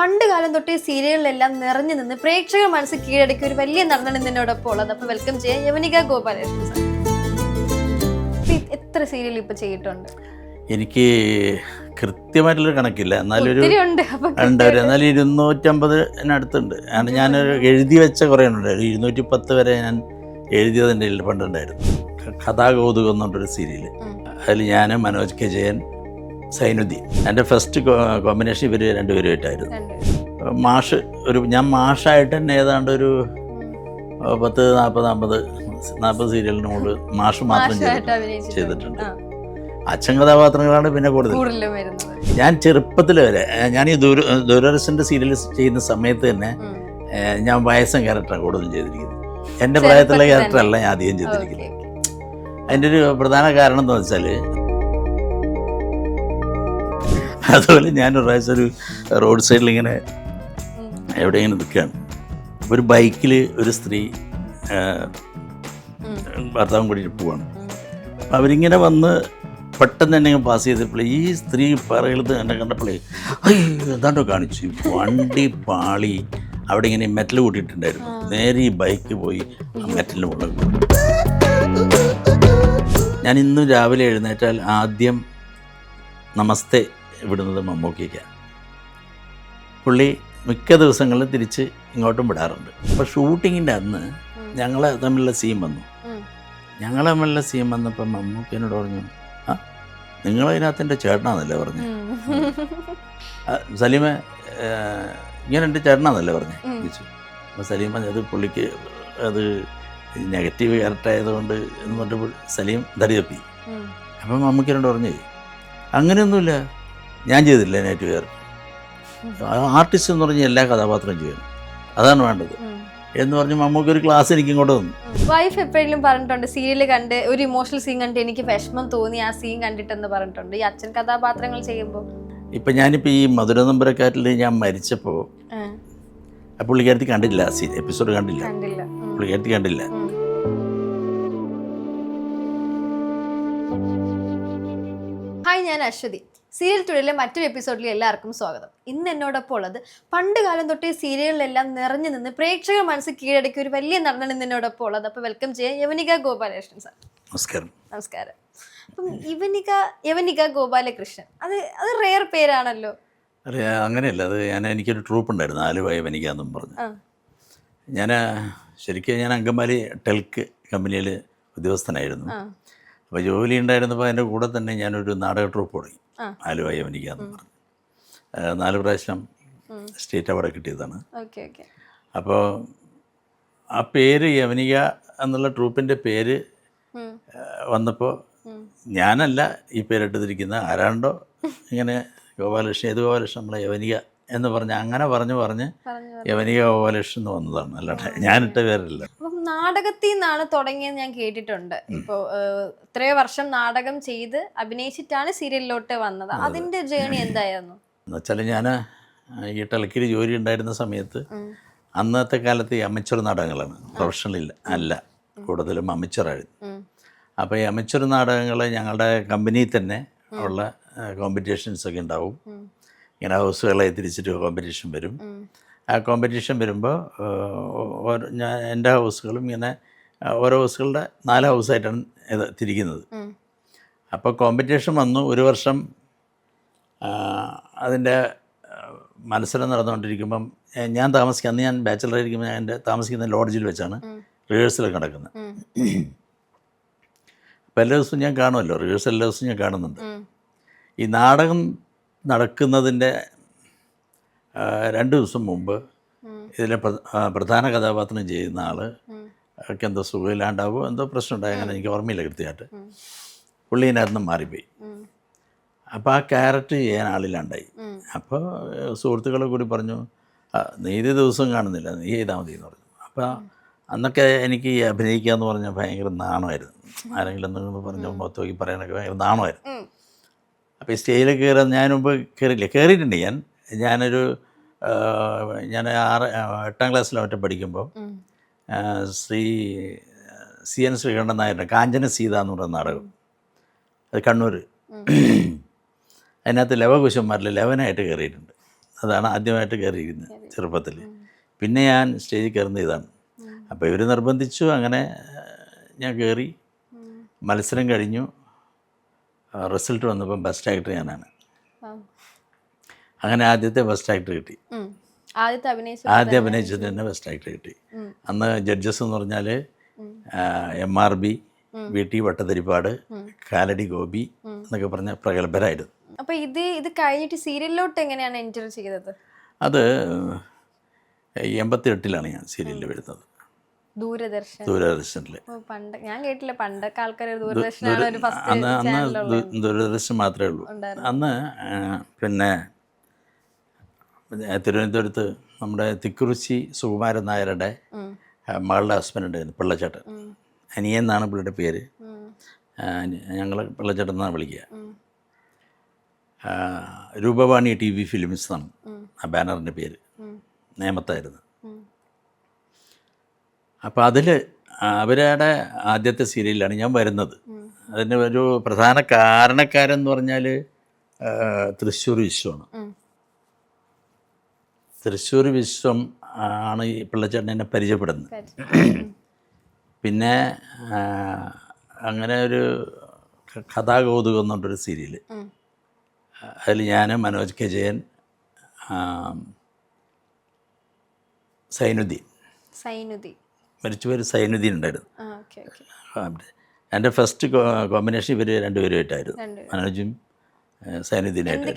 പണ്ട് കാലം തൊട്ടേ സീരിയലിലെല്ലാം നിറഞ്ഞു നിന്ന് പ്രേക്ഷക മനസ്സ് കീഴടക്കിയ ഒരു വലിയ നടനാണ് നിന്നോടൊപ്പം ഉള്ളത്. അപ്പൊ വെൽക്കം ചെയ്യാൻ യവനിക ഗോപാലകൃഷ്ണൻ സാർ. എത്ര സീരിയൽ ഇപ്പൊ ചെയ്തിട്ടുണ്ട്? എനിക്ക് കൃത്യമായിട്ടുള്ളൊരു കണക്കില്ല, എന്നാലും ഉണ്ട്. എന്നാലും 250-അടുത്തുണ്ട്. ഞാൻ എഴുതി വെച്ച കുറേ ഉണ്ട്. 210 വരെ ഞാൻ എഴുതിയതിൻ്റെ പണ്ടുണ്ടായിരുന്നു. കഥാകൗതുകം എന്ന് പറഞ്ഞൊരു സീരിയൽ. അതിൽ ഞാൻ, മനോജ് കെ ജയൻ, സൈനുദ്ദീൻ. എൻ്റെ ഫസ്റ്റ് കോമ്പിനേഷൻ ഇവർ രണ്ടുപേരുമായിട്ടായിരുന്നു. ഞാൻ മാഷായിട്ട് തന്നെ ഏതാണ്ട് ഒരു 40 സീരിയലിനോട് മാഷ് മാത്രം ചെയ്തിട്ടുണ്ട്. അച്ഛൻ കഥാപാത്രങ്ങളാണ് പിന്നെ കൂടുതൽ. ഞാൻ ചെറുപ്പത്തിൽ വരെ ഞാൻ ഈ ദൂരദർശൻ്റെ സീരിയൽ ചെയ്യുന്ന സമയത്ത് തന്നെ ഞാൻ വയസ്സൻ ക്യാരക്ടറാണ് കൂടുതലും ചെയ്തിരിക്കുന്നത്. എൻ്റെ പ്രായത്തിലുള്ള ക്യാരക്ടറല്ല ഞാൻ അധികം ചെയ്തിരിക്കുന്നത്. അതിൻ്റെ ഒരു പ്രധാന കാരണം എന്താ വെച്ചാൽ, അതുപോലെ ഞാനൊരു പ്രാവശ്യം ഒരു റോഡ് സൈഡിൽ ഇങ്ങനെ എവിടെയെങ്കിലും നിൽക്കുകയാണ്. ഒരു ബൈക്കിൽ ഒരു സ്ത്രീ ഭർത്താവും കൂടിയിട്ട് പോവാണ്. അപ്പം അവരിങ്ങനെ വന്ന് പെട്ടെന്ന് തന്നെ പാസ് ചെയ്തപ്പോൾ ഈ സ്ത്രീ പറയുന്നത് എന്നെ കണ്ടപ്പോഴേ എന്താണ്ടോ കാണിച്ചു. വണ്ടി പാളി അവിടെ ഇങ്ങനെ മെറ്റൽ കൂട്ടിയിട്ടുണ്ടായിരുന്നു. നേരെ ഈ ബൈക്ക് പോയി മെറ്റലിന് മുകളിൽ പോയി. ഞാൻ ഇന്നും രാവിലെ എഴുന്നേറ്റാൽ ആദ്യം നമസ്തേ വിടുന്നത് മമ്മൂക്കയ്ക്കാണ്. പുള്ളി മിക്ക ദിവസങ്ങളിലും തിരിച്ച് ഇങ്ങോട്ടും വിടാറുണ്ട്. അപ്പോൾ ഷൂട്ടിങ്ങിൻ്റെ അന്ന് ഞങ്ങൾ തമ്മിലുള്ള സീൻ വന്നപ്പോൾ മമ്മൂക്കനോട് പറഞ്ഞു, നിങ്ങളതിനകത്ത് എൻ്റെ ചേട്ടനാന്നല്ലേ പറഞ്ഞു. സലീമ ഇങ്ങനെ എൻ്റെ ചേട്ടനാന്നല്ലേ പറഞ്ഞു ചോദിച്ചു. അപ്പോൾ സലീം അത് പുള്ളിക്ക് അത് നെഗറ്റീവ് ക്യാരക്ടറായതുകൊണ്ട് എന്ന് പറഞ്ഞപ്പോൾ സലീം തടിതപ്പി. അപ്പം മമ്മൂക്കനോട് പറഞ്ഞു, അങ്ങനെയൊന്നുമില്ല, ഞാൻ ചെയ്തില്ല നെഗറ്റീവ് ക്യാരക്ടർ. ആർട്ടിസ്റ്റ് എന്ന് പറഞ്ഞാൽ എല്ലാ കഥാപാത്രവും ചെയ്യണം, അതാണ് വേണ്ടത് എന്ന് പറഞ്ഞ് മമ്മൂക്ക് ഒരു ക്ലാസ് എനിക്ക് ഇങ്ങോട്ട് തന്നു. വൈഫ് എപ്പോഴെങ്കിലും പറഞ്ഞിട്ടുണ്ട് സീരിയൽ കണ്ട് ഒരു ഇമോഷണൽ സീൻ കണ്ട് എനിക്ക് വിഷമം തോന്നി ആ സീൻ കണ്ടിട്ടെന്ന് പറഞ്ഞിട്ടുണ്ട് ഈ അച്ഛൻ കഥാപാത്രങ്ങൾ ചെയ്യുമ്പോൾ? ഇപ്പം ഞാനിപ്പോൾ ഈ മധുര നമ്പരക്കാറ്റിൽ ഞാൻ മരിച്ചപ്പോൾ പുള്ളിക്കാരത്തി കണ്ടില്ല, എപ്പിസോഡ് കണ്ടില്ല. പുള്ളിക്കാരത്തി കണ്ടില്ല. ഹായ്, ഞാൻ അശ്വതി. സീരിയൽ ടുഡേയിലെ മറ്റൊരു എപ്പിസോഡിൽ എല്ലാവർക്കും സ്വാഗതം. ഇന്ന് എന്നോടൊപ്പം ഉള്ളത് പണ്ട് കാലം തൊട്ടേ സീരിയലിലെല്ലാം നിറഞ്ഞു നിന്ന് പ്രേക്ഷക മനസ്സ് കീഴടക്കിയ ഒരു വലിയ നടനാണ് എന്നോടൊപ്പം ഉള്ളത്. അപ്പോൾ വെൽക്കം ചെയ്യാൻ യവനിക ഗോപാലകൃഷ്ണൻ സാർ. നമസ്കാരം. അപ്പം യവനിക ഗോപാലകൃഷ്ണൻ അത് റെയർ പേരാണല്ലോ. അങ്ങനെയല്ല, അത് എനിക്കൊരു ട്രൂപ്പ് ഉണ്ടായിരുന്നു, ആലുവ യവനിക എന്നും പറഞ്ഞു. ശരിക്കും ഞാൻ അങ്കമാലി ടെൽക്ക് കമ്പനിയിൽ ഉദ്യോഗസ്ഥനായിരുന്നു. അപ്പോൾ ജോലി ഉണ്ടായിരുന്നപ്പോൾ അതിൻ്റെ കൂടെ തന്നെ ഞാനൊരു നാടക ട്രൂപ്പ് തുടങ്ങി, ആലുവ യവനിക എന്ന് പറഞ്ഞു. 4 പ്രാവശ്യം സ്റ്റേറ്റ് അവാർഡ് കിട്ടിയതാണ്. അപ്പോൾ ആ പേര് യവനിക എന്നുള്ള ട്രൂപ്പിൻ്റെ പേര് വന്നപ്പോൾ ഞാനല്ല ഈ പേരിട്ടിരിക്കുന്ന, ആരാണ്ടോ ഇങ്ങനെ ഗോപാലകൃഷ്ണൻ, ഏത് ഗോപാലകൃഷ്ണൻ, നമ്മളെ യവനിക എന്ന് പറഞ്ഞ് അങ്ങനെ പറഞ്ഞ് യവനിക ഗോപാലകൃഷ്ണൻ എന്ന് വന്നതാണ്, അല്ലാണ്ട് ഞാനിട്ട പേരല്ല. നാടകത്തിൽ നിന്നാണ് തുടങ്ങിയെന്ന് ഞാൻ കേട്ടിട്ടുണ്ട്. ഇപ്പോൾ ഇത്രയോ വർഷം നാടകം ചെയ്ത് അഭിനയിച്ചിട്ടാണ് സീരിയലിലോട്ട് വന്നത്. അതിൻ്റെ ജേണി എന്തായിരുന്നു എന്നുവെച്ചാൽ, ഞാൻ ഈ ടെലക്കിൽ ജോലി ഉണ്ടായിരുന്ന സമയത്ത് അന്നത്തെ കാലത്ത് ഈ അമച്ചർ നാടകങ്ങളാണ്, പ്രൊഫഷണൽ അല്ല, കൂടുതലും അമച്ചറായിരുന്നു. അപ്പോൾ ഈ അമച്ചർ നാടകങ്ങൾ ഞങ്ങളുടെ കമ്പനിയിൽ തന്നെ ഉള്ള കോമ്പറ്റീഷൻസൊക്കെ ഉണ്ടാവും. ഇങ്ങനെ ഹൗസുകളെ തിരിച്ചിട്ട് കോമ്പറ്റീഷൻ വരും. ആ കോമ്പറ്റീഷൻ വരുമ്പോൾ എൻ്റെ ഹൗസുകളും ഇങ്ങനെ ഓരോ ഹൗസുകളുടെ 4 ഹൗസായിട്ടാണ് ഇത് തിരിക്കുന്നത്. അപ്പോൾ കോമ്പറ്റീഷൻ വന്നു. ഒരു വർഷം അതിൻ്റെ മത്സരം നടന്നുകൊണ്ടിരിക്കുമ്പം ഞാൻ അന്ന് ഞാൻ ബാച്ചിലറായിരിക്കുമ്പോൾ ഞാൻ താമസിക്കുന്ന ലോഡ്ജിൽ വെച്ചാണ് റിഹേഴ്സലൊക്കെ നടക്കുന്നത്. അപ്പോൾ എല്ലാ ദിവസവും ഞാൻ കാണുമല്ലോ, റിഹേഴ്സൽ എല്ലാ ദിവസവും ഞാൻ കാണുന്നുണ്ട്. ഈ നാടകം നടക്കുന്നതിൻ്റെ 2 ദിവസം മുമ്പ് ഇതിലെ പ്രധാന കഥാപാത്രം ചെയ്യുന്ന ആൾക്ക് എന്തോ സുഖമില്ലാണ്ടാവോ എന്തോ പ്രശ്നം ഉണ്ടായി, അങ്ങനെ എനിക്ക് ഓർമ്മയില്ല കൃത്യമായിട്ട്. പുള്ളീനായിരുന്നു മാറിപ്പോയി. അപ്പോൾ ആ ക്യാരക്ടർ ചെയ്യാൻ ആളില്ലാണ്ടായി. അപ്പോൾ സുഹൃത്തുക്കളെ കൂടി പറഞ്ഞു, നീ ഇത് ദിവസവും കാണുന്നില്ല, നീ ചെയ്താൽ മതി എന്ന് പറഞ്ഞു. അപ്പോൾ അന്നൊക്കെ എനിക്ക് ഈ അഭിനയിക്കുക എന്ന് പറഞ്ഞാൽ ഭയങ്കര നാണമായിരുന്നു. ആരെങ്കിലും എന്തെങ്കിലും പറഞ്ഞ മുഖത്ത് നോക്കി പറയാനൊക്കെ ഭയങ്കര നാണമായിരുന്നു. അപ്പോൾ ഈ സ്റ്റേജിൽ കയറാൻ ഞാൻ മുമ്പ് കയറിയിട്ടുണ്ട്. ഞാനൊരു 8ാം ക്ലാസ്സിലോ മറ്റോ പഠിക്കുമ്പോൾ CN ശ്രീകണ്ഠൻ നായരുടെ കാഞ്ചന സീത എന്ന് പറയുന്ന നാടകം, അത് കണ്ണൂർ, അതിനകത്ത് ലവകുശന്മാരിൽ 11ആയിട്ട് കയറിയിട്ടുണ്ട്. അതാണ് ആദ്യമായിട്ട് കയറിയിരിക്കുന്നത് ചെറുപ്പത്തിൽ. പിന്നെ ഞാൻ സ്റ്റേജിൽ കയറുന്നത് ഇതാണ്. അപ്പോൾ ഇവർ നിർബന്ധിച്ചു, അങ്ങനെ ഞാൻ കയറി. മത്സരം കഴിഞ്ഞു. റിസൾട്ട് വന്നപ്പോൾ ബെസ്റ്റ് ആക്ടർ ഞാനാണ്. അങ്ങനെ ആദ്യത്തെ ബെസ്റ്റ് ആക്ടർ കിട്ടി. ആദ്യം അഭിനയിച്ചത് തന്നെ ബെസ്റ്റ് ആക്ടർ കിട്ടി. അന്ന് ജഡ്ജസ് എന്ന് പറഞ്ഞാൽ MRB, VT ഭട്ടതിരിപ്പാട്, കാലടി ഗോപി എന്നൊക്കെ പറഞ്ഞ പ്രഗത്ഭരായിരുന്നു. അപ്പോൾ ഇത് കഴിഞ്ഞിട്ട് സീരിയലിലോട്ട് എങ്ങനെയാണ് എൻറ്റർ ചെയ്തത്? അത് 88-ലാണ് ഞാൻ സീരിയലിൽ വരുന്നത്. ദൂരദർശനിൽ. പണ്ട് ഞാൻ കേട്ടില്ല, പണ്ടൊക്കെ ആൾക്കാർ ദൂരദർശനാണ് ഒരു ഫസ്റ്റ് അന്ന് ദൂരദർശൻ മാത്രമേ ഉള്ളൂ. അന്ന് പിന്നെ തിരുവനന്തപുരത്ത് നമ്മുടെ തിക്കുറിച്ചി സുകുമാരൻ നായരുടെ മകളുടെ ഹസ്ബൻഡ് ഉണ്ടായിരുന്നു, പിള്ളച്ചേട്ടൻ. അനിയൻ എന്നാണ് പുള്ളിയുടെ പേര്. ഞങ്ങൾ പിള്ളച്ചേട്ടൻ എന്നാണ് വിളിക്കുക. രൂപവാണി TV ഫിലിംസ് എന്നാണ് ആ ബാനറിൻ്റെ പേര്. നേമത്തായിരുന്നു. അപ്പോൾ അതിൽ അവരുടെ ആദ്യത്തെ സീരിയലിലാണ് ഞാൻ വരുന്നത്. അതിന് ഒരു പ്രധാന കാരണക്കാരെന്ന് പറഞ്ഞാൽ തൃശ്ശൂർ വിശ്വമാണ്. തൃശ്ശൂർ വിശ്വം ആണ് ഈ പിള്ളച്ചേട്ടൻ എന്നെ പരിചയപ്പെടുന്നത്. പിന്നെ അങ്ങനെ ഒരു കഥാകൗതുകം എന്ന് പറഞ്ഞൊരു സീരിയൽ, അതിൽ ഞാൻ, മനോജ് കെ ജയൻ, സൈനുദ്ദീൻ മരിച്ചു പേര് സൈനുദ്ദീൻ ഉണ്ടായിരുന്നു. എൻ്റെ ഫസ്റ്റ് കോമ്പിനേഷൻ ഇവർ രണ്ടുപേരുമായിട്ടായിരുന്നു, മനോജും സൈനുദ്ദീനായിട്ട്.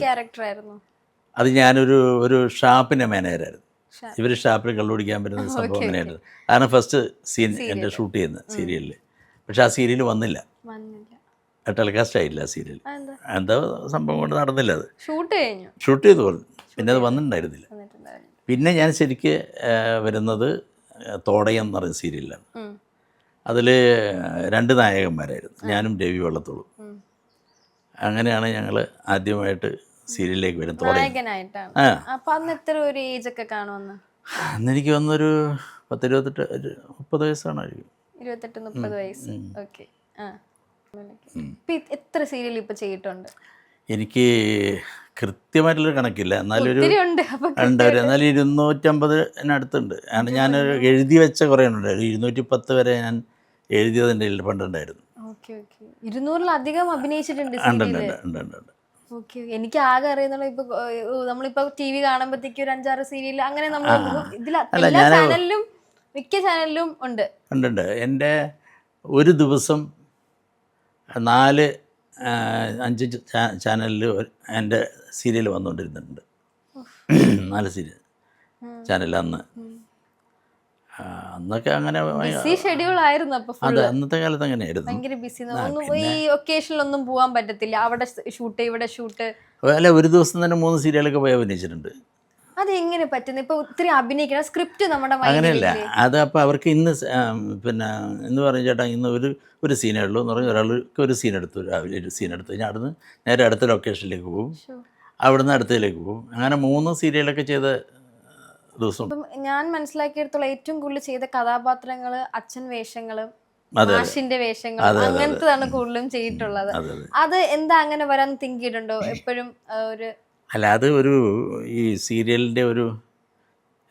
അത് ഞാനൊരു ഷാപ്പിൻ്റെ മാനേജറായിരുന്നു. ഇവർ ഷാപ്പിൽ കള്ളുപിടിക്കാൻ പറ്റുന്ന സംഭവം അങ്ങനെയായിരുന്നു. അതാണ് ഫസ്റ്റ് സീൻ എൻ്റെ ഷൂട്ട് ചെയ്യുന്നത് സീരിയലിൽ. പക്ഷെ ആ സീരിയൽ വന്നില്ല, ടെലികാസ്റ്റ് ആയില്ല ആ സീരിയൽ. എന്താ സംഭവം കൊണ്ട് നടന്നില്ല. അത് ഷൂട്ട് ചെയ്തു പോലും, പിന്നെ അത് വന്നിട്ടുണ്ടായിരുന്നില്ല. പിന്നെ ഞാൻ ശരിക്ക് വരുന്നത് തോടയം എന്ന് പറയുന്ന സീരിയലിലാണ്. അതിൽ 2 നായകന്മാരായിരുന്നു, ഞാനും രവി വള്ളത്തോളും. അങ്ങനെയാണ് ഞങ്ങൾ ആദ്യമായിട്ട് സീരിയലിലേക്ക് വരും. അന്ന് എനിക്ക് വന്നൊരു 28-30 വയസ്സാണ്. 28-30 വയസ്സ്. എത്ര സീരിയൽ ഇപ്പോൾ ചെയ്തിട്ടുണ്ട്? എനിക്ക് കൃത്യമായിട്ടുള്ളൊരു കണക്കില്ല, എന്നാലും എന്നാലും 250-അടുത്തുണ്ട്. ഞാൻ എഴുതി വെച്ച കുറേ ഉണ്ട്. 210 വരെ ഞാൻ എഴുതിയതിൻ്റെ പണ്ടുണ്ടായിരുന്നു. 200-ലധികം അഭിനയിച്ചിട്ടുണ്ട്. എനിക്ക് ആകെ അറിയുന്നുള്ള ഇപ്പൊ നമ്മളിപ്പോ TV കാണുമ്പോഴത്തേക്ക് ഒരു 5-6 സീരിയൽ അങ്ങനെ നമ്മൾ ചാനലിലും മിക്ക ചാനലിലും ഉണ്ട്. എൻ്റെ ഒരു ദിവസം 4-5 ചാനലിൽ എൻ്റെ സീരിയൽ വന്നുകൊണ്ടിരുന്നുണ്ട്. 4 സീരിയൽ ചാനൽ അന്നൊക്കെ അങ്ങനെ ഷെഡ്യൂൾ ആയിരുന്നു. അതെ, അന്നത്തെ കാലത്ത് അങ്ങനെയായിരുന്നു. ഭയങ്കര ബിസി. ഈ ഒക്കേഷനിലൊന്നും പോകാൻ പറ്റത്തില്ല, അവിടെ ഷൂട്ട് ഇവിടെ ഷൂട്ട്. അല്ല, ഒരു ദിവസം തന്നെ 3 സീരിയലൊക്കെ പോയി അഭിനയിച്ചിട്ടുണ്ട്. അത് എങ്ങനെ പറ്റുന്നത്? ഇപ്പൊ ഒത്തിരി അഭിനയിക്കണം, സ്ക്രിപ്റ്റ് നമ്മുടെ അങ്ങനെയല്ല. അത് അപ്പോൾ അവർക്ക് ഇന്ന് പിന്നെ എന്ന് പറഞ്ഞു, ചേട്ടാ ഇന്ന് ഒരു സീനേ ഉള്ളൂ എന്ന് പറഞ്ഞ് ഒരാൾക്ക് ഒരു സീൻ എടുത്തു, രാവിലെ ഒരു സീൻ എടുത്തു കഴിഞ്ഞാൽ അവിടുന്ന് നേരെ അടുത്ത ലൊക്കേഷനിലേക്ക് പോകും, അവിടുന്ന് അടുത്തതിലേക്ക് പോകും. അങ്ങനെ 3 സീരിയലൊക്കെ ചെയ്ത ദിവസം. ഞാൻ മനസ്സിലാക്കിയെടുത്തോളം ഏറ്റവും കൂടുതൽ ചെയ്ത കഥാപാത്രങ്ങൾ അച്ഛൻ വേഷങ്ങളും മാഷിന്റെ വേഷങ്ങളും അങ്ങനത്തതാണ് കൂടുതലും ചെയ്തിട്ടുള്ളത്. അത് എന്താ അങ്ങനെ വരാൻ തിങ്ക് ചെയ്തിട്ടുണ്ടോ എപ്പോഴും? അല്ല, അത് ഈ സീരിയലിൻ്റെ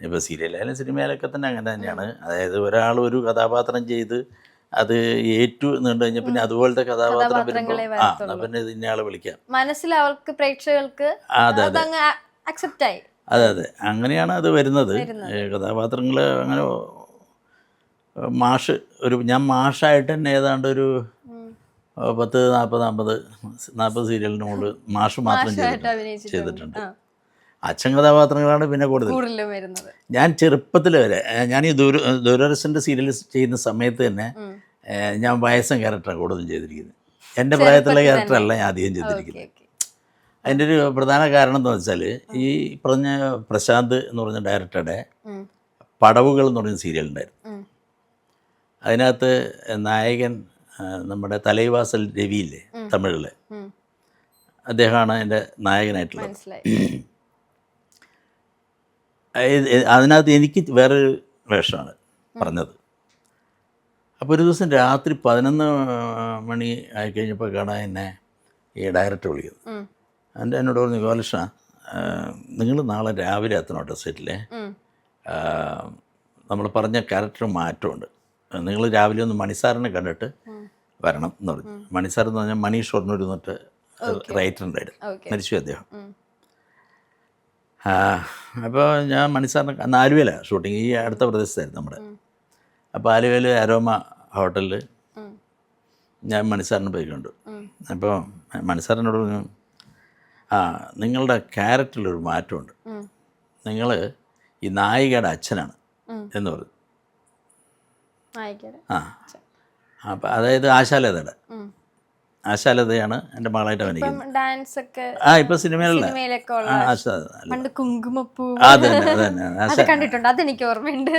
ഇപ്പോൾ സീരിയലായാലും സിനിമയിലൊക്കെ തന്നെ അങ്ങനെ തന്നെയാണ്. അതായത് ഒരാൾ ഒരു കഥാപാത്രം ചെയ്ത് അത് ഏറ്റു നീണ്ടു കഴിഞ്ഞാൽ പിന്നെ അതുപോലത്തെ കഥാപാത്രം വരുമ്പോൾ പിന്നെ ഇന്നയാളെ വിളിക്കാം, മനസ്സിൽ അവർക്ക് പ്രേക്ഷകർക്ക് അക്സെപ്റ്റ് ആയി. അതെ, അങ്ങനെയാണ് അത് വരുന്നത്. കഥാപാത്രങ്ങൾ അങ്ങനെ ഞാൻ മാഷായിട്ട് തന്നെ ഏതാണ്ട് ഒരു 40 സീരിയലിന് മുകളിൽ മാഷ് മാത്രം ചെയ്തിട്ടുണ്ട്. അച്ഛൻ കഥാപാത്രങ്ങളാണ് പിന്നെ കൂടുതൽ വരുന്നത്. ഞാൻ ചെറുപ്പത്തിൽ വരെ ഞാൻ ഈ ദൂരദർശൻ്റെ സീരിയൽ ചെയ്യുന്ന സമയത്ത് തന്നെ ഞാൻ വയസ്സൻ ക്യാരക്ടറാണ് കൂടുതലും ചെയ്തിരിക്കുന്നത്. എൻ്റെ പ്രായത്തിലുള്ള ക്യാരക്ടറല്ല ഞാൻ അധികം ചെയ്തിരിക്കുന്നത്. അതിൻ്റെ ഒരു പ്രധാന കാരണം എന്താണെന്ന് വെച്ചാൽ ഈ പറഞ്ഞ പ്രശാന്ത് എന്ന് പറഞ്ഞ ഡയറക്ടറുടെ പടവുകൾ എന്ന് പറഞ്ഞ സീരിയൽ ഉണ്ടായിരുന്നു. അതിനകത്ത് നായകൻ നമ്മുടെ തലൈവാസൽ രവിയില്ലേ, തമിഴിലെ, അദ്ദേഹമാണ് എൻ്റെ നായകനായിട്ടുള്ളത്. അതിനകത്ത് എനിക്ക് വേറൊരു വേഷമാണ് പറഞ്ഞത്. അപ്പോൾ ഒരു ദിവസം രാത്രി 11 മണി ആയിക്കഴിഞ്ഞപ്പോൾ കാണാൻ എന്നെ ഈ ഡയറക്ടർ വിളിക്കുന്നത്. എന്നോട് പറഞ്ഞു, ഗോപാലകൃഷ്ണ നിങ്ങൾ നാളെ രാവിലെ എത്തണം കേട്ടോ സെറ്റിലെ. നമ്മൾ പറഞ്ഞ ക്യാരക്ടർ മാറ്റമുണ്ട്. നിങ്ങൾ രാവിലെ ഒന്ന് മണിസാറിനെ കണ്ടിട്ട് വരണം എന്ന് പറഞ്ഞു. മണിസാർ എന്ന് പറഞ്ഞാൽ മണി ഷൊർണൂർ എന്നിട്ട് റൈറ്റർ ഉണ്ടായിരുന്നു, മരിച്ചു അദ്ദേഹം. അപ്പോൾ ഞാൻ മണിസാറിനെ അന്ന് ആലുവയിലാണ് ഷൂട്ടിങ്, ഈ അടുത്ത പ്രദേശത്തായിരുന്നു നമ്മുടെ. അപ്പോൾ ആലുവയിൽ അരോമ ഹോട്ടലിൽ ഞാൻ മണിസാറിനെ പോയി കണ്ടു. അപ്പോൾ മണിസാറിനോട് പറഞ്ഞു, നിങ്ങളുടെ ക്യാരക്ടറിലൊരു മാറ്റമുണ്ട്, നിങ്ങൾ ഈ നായികയുടെ അച്ഛനാണ് എന്ന് പറഞ്ഞു. അപ്പം അതായത് ആശാലതയുടെ ആശാലതയാണ് എൻ്റെ മകളായിട്ട് അഭിനയിക്കുന്നത്. ഇപ്പം സിനിമയിലുള്ള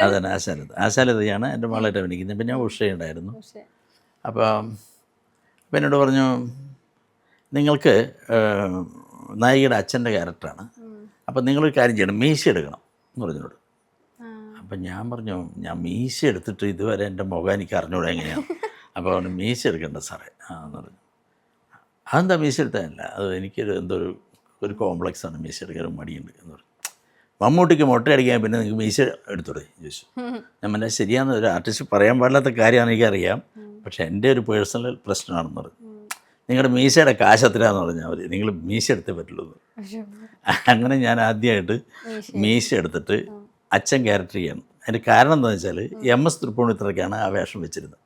അതന്നെ ആശാലതയാണ് എൻ്റെ മകളായിട്ട് അഭിനയിക്കുന്നത്. പിന്നെ ഉഷയുണ്ടായിരുന്നു. അപ്പം എന്നോട് പറഞ്ഞു, നിങ്ങൾക്ക് നായികയുടെ അച്ഛൻ്റെ ക്യാരക്ടറാണ്, അപ്പം നിങ്ങളൊരു കാര്യം ചെയ്യണം, മീശ എടുക്കണം എന്ന് പറഞ്ഞോട്. അപ്പം ഞാൻ പറഞ്ഞു, ഞാൻ മീശ എടുത്തിട്ട് ഇതുവരെ എൻ്റെ മുഖം എനിക്ക് അറിഞ്ഞൂടാ എങ്ങനെയാണ്. അപ്പോൾ അവന് മീശ എടുക്കണ്ട സാറേ എന്ന് പറഞ്ഞു. അതെന്താ മീശ എടുത്താലല്ല, അത് എനിക്കൊരു എന്തോ ഒരു കോംപ്ലക്സാണ്, മീശ എടുക്കാൻ മടിയുണ്ട് എന്ന് പറഞ്ഞു. മമ്മൂട്ടിക്ക് മുട്ടയടിക്കാൻ പിന്നെ നിങ്ങൾക്ക് മീശ എടുത്തോടെ ചോദിച്ചു. ഞാൻ പിന്നെ ശരിയാണെന്ന് ഒരു ആർട്ടിസ്റ്റ് പറയാൻ പാടില്ലാത്ത കാര്യമാണ് എനിക്കറിയാം, പക്ഷേ എൻ്റെ ഒരു പേഴ്സണൽ പ്രശ്നമാണെന്ന് പറഞ്ഞു. നിങ്ങളുടെ മീശയുടെ കാശത്തിലാന്ന് പറഞ്ഞാൽ മതി, നിങ്ങൾ മീശ എടുത്തേ പറ്റുള്ളൂ. അങ്ങനെ ഞാൻ ആദ്യമായിട്ട് മീശ എടുത്തിട്ട് അച്ഛൻ ക്യാരക്ടർ ചെയ്യണം. അതിൻ്റെ കാരണം എന്താണെന്ന് വെച്ചാൽ MS തൃപ്പൂണിത്തുറയ്ക്കാണ് ആ വേഷം വെച്ചിരുന്നത്.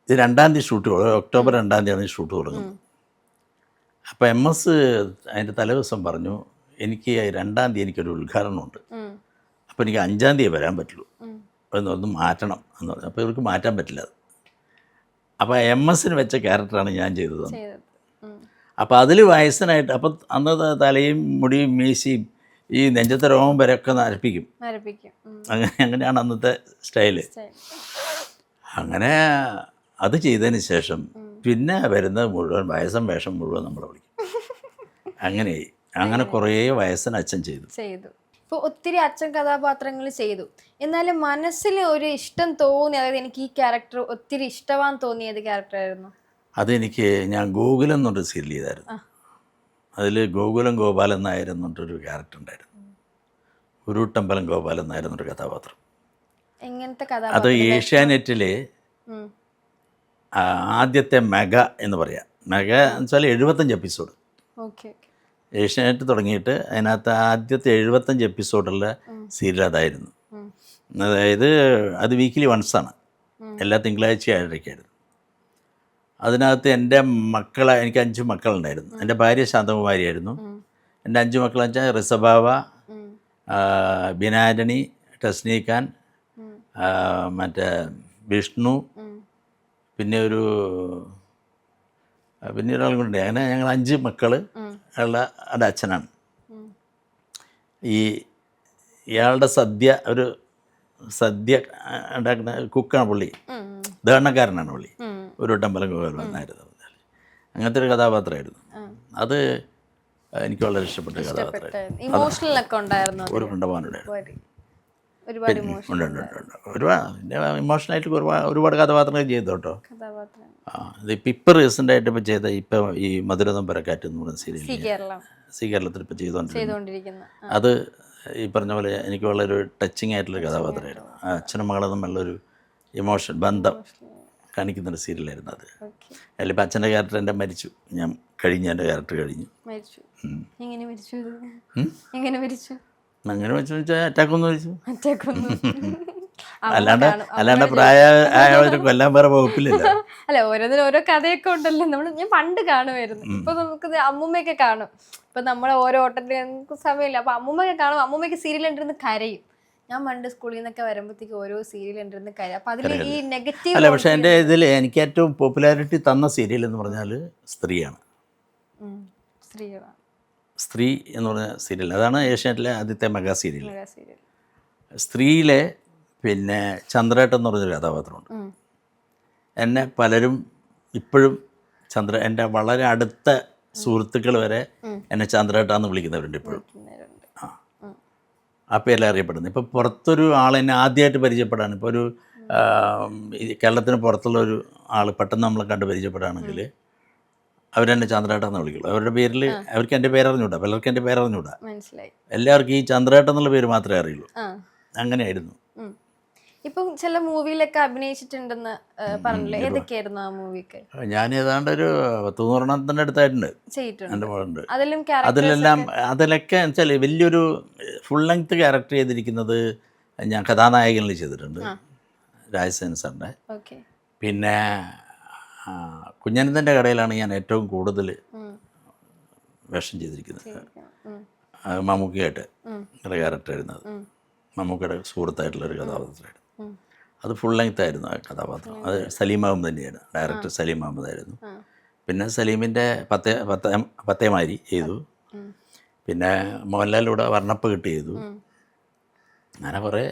ഇത് 2-ാം തീയതി ഷൂട്ട്, ഒക്ടോബർ 2-ാം തീയതിയാണ് ഈ ഷൂട്ട് തുടങ്ങുന്നത്. അപ്പോൾ MS അതിൻ്റെ തലേദിവസം പറഞ്ഞു, എനിക്ക് 2-ാം തീയതി എനിക്കൊരു ഉദ്ഘാടനമുണ്ട്, അപ്പോൾ എനിക്ക് 5-ാം തീയതി വരാൻ പറ്റുള്ളൂ, ഒന്ന് മാറ്റണം എന്ന് പറഞ്ഞു. അപ്പോൾ ഇവർക്ക് മാറ്റാൻ പറ്റില്ല അത്. അപ്പോൾ MS-ന് വെച്ച ക്യാരക്ടറാണ് ഞാൻ ചെയ്തത്. അപ്പോൾ അതിൽ വയസ്സനായിട്ട്, അപ്പം അന്ന് തലയും മുടിയും മീശയും ഈ നെഞ്ചത്തെ രോമം വരെയൊക്കെ നരപ്പിക്കും. അങ്ങനെയാണ് അന്നത്തെ സ്റ്റൈല്. അങ്ങനെ അത് ചെയ്തതിന് ശേഷം പിന്നെ വരുന്നത് മുഴുവൻ വയസ്സൻ വേഷം മുഴുവൻ നമ്മളെ വിളിക്കും. അങ്ങനെ കുറേ വയസ്സൻ അച്ഛൻ ചെയ്തു. ഇപ്പോൾ ഒത്തിരി അച്ഛൻ കഥാപാത്രങ്ങൾ ചെയ്തു, എന്നാലും മനസ്സിൽ ഒരു ഇഷ്ടം തോന്നി, അതായത് എനിക്ക് ഈ ക്യാരക്ടർ ഒത്തിരി ഇഷ്ടമാണെന്ന് തോന്നിയത് ക്യാരക്ടറായിരുന്നു അതെനിക്ക്. ഞാൻ ഗോകുലം എന്നൊരു സീരിയൽ ചെയ്തായിരുന്നു. അതിൽ ഗോകുലം ഗോപാലൻ നായർ എന്നിട്ടൊരു ക്യാരക്ടർ ഉണ്ടായിരുന്നു. ഉരുട്ടമ്പലം ഗോപാലൻ നായർ എന്നൊരു കഥാപാത്രം. എങ്ങനത്തെ അത് ഏഷ്യാനെറ്റിലെ ആദ്യത്തെ മെഗ എന്ന് പറയാം. മെഗ എന്ന് വെച്ചാൽ 75 എപ്പിസോഡ്. ഏഷ്യാനെറ്റ് തുടങ്ങിയിട്ട് അതിനകത്ത് ആദ്യത്തെ 75 എപ്പിസോഡുള്ള സീരിയൽ അതായിരുന്നു. അതായത് അത് വീക്കിലി വൺസാണ്, എല്ലാ തിങ്കളാഴ്ചയായിട്ടൊക്കെയായിരുന്നു. അതിനകത്ത് എൻ്റെ എനിക്ക് 5 മക്കളുണ്ടായിരുന്നു. എൻ്റെ ഭാര്യ ശാന്തകുമാരിയായിരുന്നു. എൻ്റെ 5 മക്കളെന്ന് വെച്ചാൽ റിസബാവ, ബിനാരണി, ടസ്നി ഖാൻ, മറ്റേ വിഷ്ണു, പിന്നെ ഒരാളും കൂടെ. അങ്ങനെ ഞങ്ങൾ 5 മക്കൾ ഉള്ള അത് അച്ഛനാണ്. ഇയാളുടെ ഒരു സദ്യ ഉണ്ടാക്കുന്ന കുക്കാണ് പുള്ളി, ദഹനക്കാരനാണ് പുള്ളി. ഉരുട്ടമ്പലം ഗോപാലനായിരുന്നു. അങ്ങനത്തെ ഒരു കഥാപാത്രമായിരുന്നു അത്. എനിക്ക് വളരെ ഇഷ്ടപ്പെട്ട കഥാപാത്രമായിരുന്നു. ഒരു കൊണ്ടുപോകാനുണ്ടായിരുന്നു. ഇമോഷണലായിട്ട് ഒരുപാട് കഥാപാത്രങ്ങൾ ചെയ്തു കേട്ടോ. ഇതിപ്പോൾ റീസെൻ്റായിട്ട് ഇപ്പോൾ ചെയ്ത ഈ മധുരതം പരക്കാറ്റ് എന്ന് പറയുന്ന സീരിയൽ സി കേരളത്തിൽ ഇപ്പോൾ ചെയ്തുകൊണ്ടിരിക്കുന്നത്, അത് ഈ പറഞ്ഞ പോലെ എനിക്ക് വളരെ ഒരു ടച്ചിങ് ആയിട്ടുള്ളൊരു കഥാപാത്രമായിരുന്നു. അച്ഛനും മകളും തമ്മിലുള്ളൊരു ഇമോഷൻ ബന്ധം കാണിക്കുന്നൊരു സീരിയലായിരുന്നു അത്. അതിലിപ്പോൾ അച്ഛൻ്റെ ക്യാരക്ടർ എൻ്റെ മരിച്ചു, ഞാൻ എൻ്റെ ക്യാരക്ടർ കഴിഞ്ഞു. അങ്ങനെ വെച്ച് വെച്ചാൽ അറ്റാക്കൊന്നും മരിച്ചു. അല്ലാണ്ട് പ്രായമായവരെ കൊല്ലാൻ വേറെ വകുപ്പില്ലല്ലോ. അല്ല, ഓരോന്നിനും ഓരോ കഥയൊക്കെ ഉണ്ടല്ലോ. ഞാൻ പണ്ട് കാണുമായിരുന്നു. ഇപ്പൊ നമുക്ക് അമ്മൂമ്മയൊക്കെ കാണും. ഇപ്പൊ നമ്മളെ ഓരോ ഓട്ടത്തിന് സമയമില്ല, അപ്പൊ അമ്മൂമ്മയൊക്കെ കാണും. അമ്മൂമ്മയൊക്കെ സീരിയൽ കണ്ടിരുന്ന് കരയും. ഞാൻ പണ്ട് സ്കൂളിൽ നിന്നൊക്കെ വരുമ്പോഴത്തേക്ക് ഓരോ സീരിയൽ കണ്ടിരുന്ന് കരയും. അപ്പൊ അതിൽ ഈ നെഗറ്റീവ് അല്ല. പക്ഷെ എൻ്റെ ഇതിൽ എനിക്ക് ഏറ്റവും പോപ്പുലാരിറ്റി തന്ന സീരിയൽ എന്ന് പറഞ്ഞാൽ സ്ത്രീയാണ്. സ്ത്രീ എന്ന് പറഞ്ഞ സീരിയൽ, അതാണ് ഏഷ്യാനെറ്റിലെ ആദ്യത്തെ മെഗാ സീരിയൽ. സ്ത്രീയിലെ പിന്നെ ചന്ദ്രേട്ടൻ എന്ന് പറഞ്ഞൊരു കഥാപാത്രമുണ്ട്. എന്നെ പലരും ഇപ്പോഴും എൻ്റെ വളരെ അടുത്ത സുഹൃത്തുക്കൾ വരെ എന്നെ ചന്ദ്രേട്ടാന്ന് വിളിക്കുന്നവരുണ്ട് ഇപ്പോഴും. ആ പേരിൽ അറിയപ്പെടുന്നത്. ഇപ്പോൾ പുറത്തൊരു ആളെന്നെ ആദ്യമായിട്ട് പരിചയപ്പെടാൻ, ഇപ്പോൾ ഒരു കേരളത്തിന് പുറത്തുള്ള ഒരു ആൾ പെട്ടെന്ന് നമ്മളെ കണ്ട് പരിചയപ്പെടുകയാണെങ്കിൽ അവരെന്നെ ചന്ദ്രേട്ടെന്ന് വിളിക്കുള്ളൂ. അവരുടെ പേരിൽ അവർക്ക് എൻ്റെ പേരറിഞ്ഞൂടാ, പലർക്കും എൻ്റെ പേരറിഞ്ഞൂടാ. മനസ്സിലായി. എല്ലാവർക്കും ഈ ചന്ദ്രേട്ടൻ എന്നുള്ള പേര് മാത്രമേ അറിയുള്ളൂ. അങ്ങനെയായിരുന്നു. ഇപ്പം ചില മൂവിയിലൊക്കെ അഭിനയിച്ചിട്ടുണ്ടെന്ന് പറഞ്ഞില്ലേ, ഏതൊക്കെയായിരുന്നു ആ മൂവിക്ക്? ഞാൻ ഏതാണ്ട് ഒരു 100 അടുത്തായിട്ടുണ്ട്. ചെയ്തിട്ടുണ്ട്. എൻ്റെ മോളുണ്ട്. അതിലൊക്കെ വെച്ചാൽ വലിയൊരു ഫുൾ ലെങ്ത് ക്യാരക്ടർ ചെയ്തിരിക്കുന്നത് ഞാൻ കഥാനായകനിൽ ചെയ്തിട്ടുണ്ട്, രാജസേൻ സാറിൻ്റെ. പിന്നെ കുഞ്ഞനന്തൻ്റെ കടയിലാണ് ഞാൻ ഏറ്റവും കൂടുതൽ വേഷം ചെയ്തിരിക്കുന്നത്. മമ്മൂക്കയായിട്ട് ഒരു ക്യാരക്ടറായിരുന്നു അത്. മമ്മൂക്കയുടെ സുഹൃത്തായിട്ടുള്ളൊരു കഥാപാത്രമായിരുന്നു. അത് ഫുൾ ലെങ്ത് ആയിരുന്നു ആ കഥാപാത്രം. അത് സലീം അഹമ്മദ് തന്നെയാണ്, ഡയറക്ടർ സലീം അഹമ്മദ് ആയിരുന്നു. പിന്നെ സലീമിൻ്റെ പത്തേമാരി ചെയ്തു. പിന്നെ മോഹൻലാലിലൂടെ വർണ്ണപ്പ് കിട്ടി ചെയ്തു. അങ്ങനെ കുറേ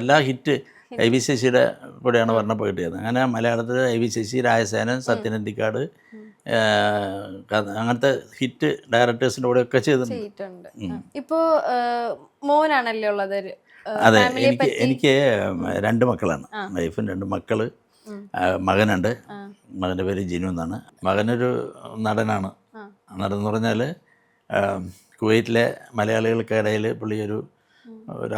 എല്ലാ ഹിറ്റ് ഐ വി ശശിയുടെ കൂടെയാണ് വർണ്ണപ്പ് കിട്ടിയത്. അങ്ങനെ മലയാളത്തിൽ ഐ വി ശശി, രാജസേനൻ, സത്യൻ അന്തിക്കാട്, അങ്ങനത്തെ ഹിറ്റ് ഡയറക്ടേഴ്സിൻ്റെ കൂടെയൊക്കെ ചെയ്തിട്ടുണ്ട്. ഇപ്പോൾ മോനാണല്ലോ ഉള്ളത്. അതെ, എനിക്ക് 2 മക്കളാണ്. വൈഫിന് 2 മക്കൾ, മകനുണ്ട്. മകൻ്റെ പേര് ജിനു എന്നാണ്. മകനൊരു നടനാണ്. നടൻ എന്ന് പറഞ്ഞാൽ കുവൈറ്റിലെ മലയാളികൾക്കിടയിൽ പുള്ളി ഒരു